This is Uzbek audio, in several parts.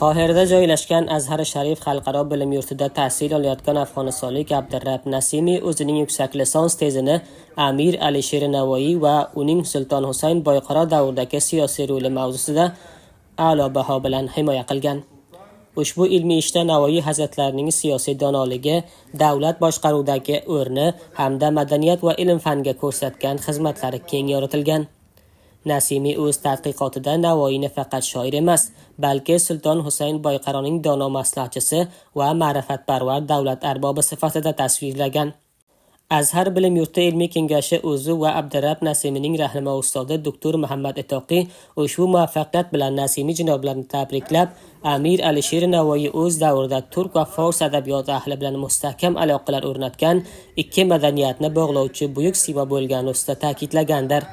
Qohirada joylashgan Azhar Sharif xalqaro bilim yurtida tahsil olayotgan afg'onistonlik Abdurrab Nasimiy o'zining yuksak lisans tezini Amir Alisher Navoiy va uning Sulton Husayn Boyqaro davridagi siyosiy roli mavzusida a'lo baho bilan himoya qilgan. Ushbu ilmiy ishda Navoiy hazratlarining siyosiy donoligi, davlat boshqaruvidagi o'rni hamda madaniyat va ilm-fanga ko'rsatgan xizmatlari keng yoritilgan. Nasimiy o'z tadqiqotida Navoiyni faqat shoir emas, balki Sulton Husayn Boyqaroning dono maslahatchisi va ma'rifatparvar davlat arbobi sifatida tasvirlagan. Azhar bilim yurti ilmiy kengashi o'zi va Abdurrab Nasimiyning rahnamo ustodi Dr. Muhammad Itoqiy ushbu muvaffaqiyat bilan Nasimiy janoblarini tabriklab, Amir Alisher Navoiy o'z davrida turk va fors adabiyoti ahli bilan mustahkam aloqalar o'rnatgan, ikki madaniyatni bog'lovchi buyuk sima bo'lgani ustida ta'kidlagandir.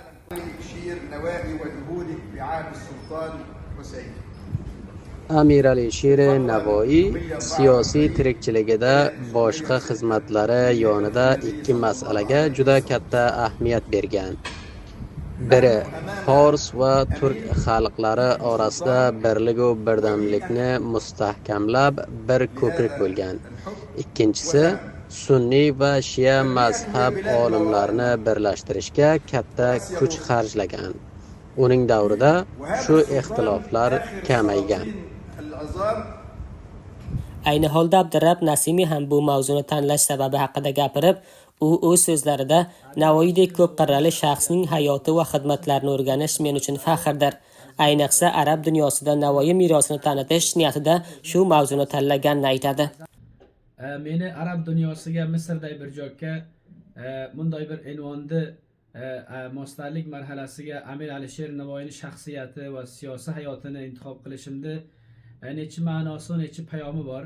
Amir Alisher Navoiy siyosiy tirikchiligida boshqa xizmatlari yonida ikki masalaga juda katta ahamiyat bergan. Biri, fors va turk xalqlari orasida birlik va birdamlikni mustahkamlab bir ko'prik bo'lgan. Ikkinchisi, sunniy va shia mazhab olimlarini birlashtirishga katta kuch xarjlagan. Uning davrida shu ixtiloflar kamaygan. Ayni holda Abdurrab Nasimiy ham bu mavzuni tanlash sababi haqida gapirib, u o'z so'zlarida Navoiydek ko'p qirrali shaxsning hayoti va xizmatlarini o'rganish men uchun faxrdir. Ayniqsa arab dunyosida Navoiy merosini tanitish niyatida shu mavzuni tanlaganini aytadi. Meni arab dunyosiga Misrday bir joyga bunday bir unvonni mostarlik marhalasiga Amir Alisher Navoiyning shaxsiyati va siyosiy hayotini intihob qilishimda necha ma'nosi, necha payomi bor.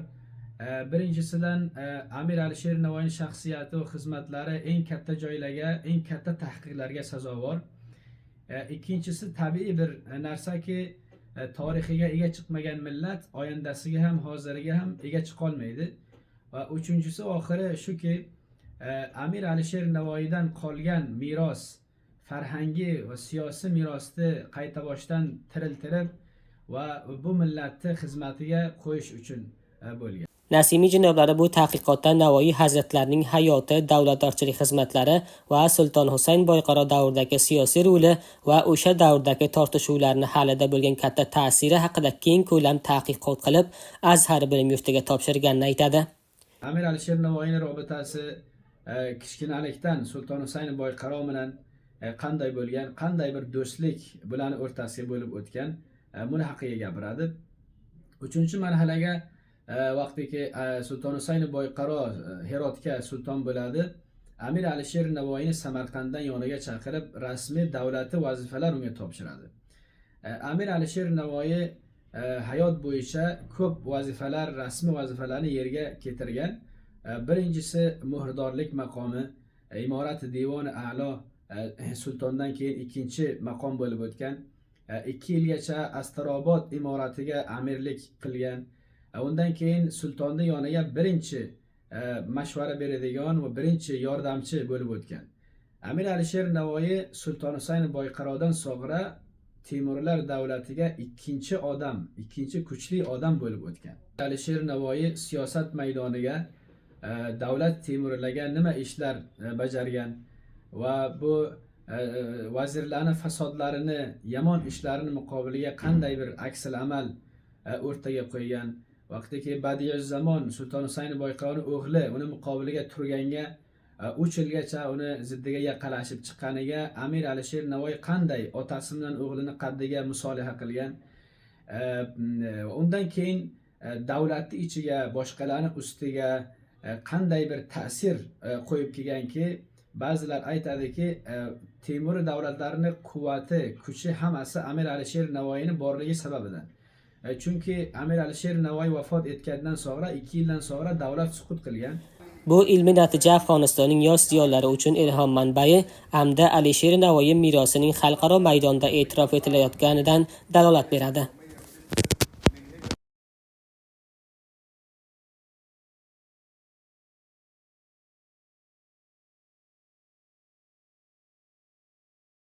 Birinchisidan Amir Alisher Navoiyning shaxsiyati va xizmatlari eng katta joylarga, eng katta tahqiqlarga sazovor. Ikkinchisi tabiiy bir narsaki, tarixiga ega chiqmagan millat oyandasiga ham, hoziriga ham ega chiqa olmaydi. Va uchinchisi oxiri shuki, Amir Alisher Navoiydan qolgan meros, farhangi va siyosiy merosni qayta boshdan tiriltirib va bu millatni xizmatiga qo'yish uchun bo'lgan. Nasimiy janoblari bu tadqiqotda Navoiy hazratlarining hayoti, davlatdorchilik xizmatlari va Sulton Husayn Boyqaro davridagi siyosiy roli va o'sha davrdagi tortishuvlarni hallida bo'lgan katta ta'siri haqida keng ko'lam tadqiqot qilib, Azhar bilim yurtiga topshirganini aytadi. Amir Alisher Navoiyning robitasi kichkinalikdan Sulton Husayn Boyqaro bilan qanday bo'lgan, qanday bir do'stlik bilan o'rtasiga bo'lib o'tgan, buni haqiga gapiradi. Uchinchi marhalaga vaqtiki Sulton Husayn Boyqaro Herotga sulton bo'ladi, Amir Alisher Navoiyni Samarqanddan yoniga chaqirib, rasmiy davlatiy vazifalar unga topshiradi. Amir Alisher Navoiy hayot bo'yicha ko'p vazifalar, rasmiy vazifalarni yerga keltirgan. Birinchisi muhrdorlik maqomi, imorat devoni a'lo sultondan keyin ikkinchi maqom bo'lib o'tgan. 2 yilgacha Astarobod imoratiga amirlik qilgan. Undan keyin sultonning yoniga birinchi mashvara beradigan va birinchi yordamchi bo'lib o'tgan. Amir Alisher Navoiy Sulton Husayn Boyqarodan so'ngra Temurlar davlatiga ikkinchi odam, ikkinchi kuchli odam bo'lib o'tgan. Alisher Navoiy siyosat maydoniga davlat Temurlarga nima ishlar bajargan va bu vazirlarning fasodlarini, yomon ishlarini muqobiliga qanday bir aksal amal o'rtaga qo'ygan. Vaqtiki Badii'uzzamon Sulton Husayn Boyqaroning o'g'li uni muqobiliga turganga 3 yilgacha uni ziddiga yaqalashib chiqqaniga Amir Alisher Navoiy qanday otasi bilan o'g'lini qaddiga musolaha qilgan. Undan keyin davlatning ichiga, boshqalarning ustiga qanday bir ta'sir qo'yib kelganki, ba'zilar aytadiki, Temur davlatlarining quvvati, kuchi hammasi Amir Alisher Navoiyning borligi sababidan. Chunki Amir Alisher Navoiy vafot etgandan so'ngra 2 yildan so'ngra davlat suqut qilgan. Bu ilmiy natija Afg'onistonning yosh ziyolilari uchun ilhom manbai hamda Alisher Navoiy merosining xalqaro maydonda e'tirof etilayotganidan dalolat beradi.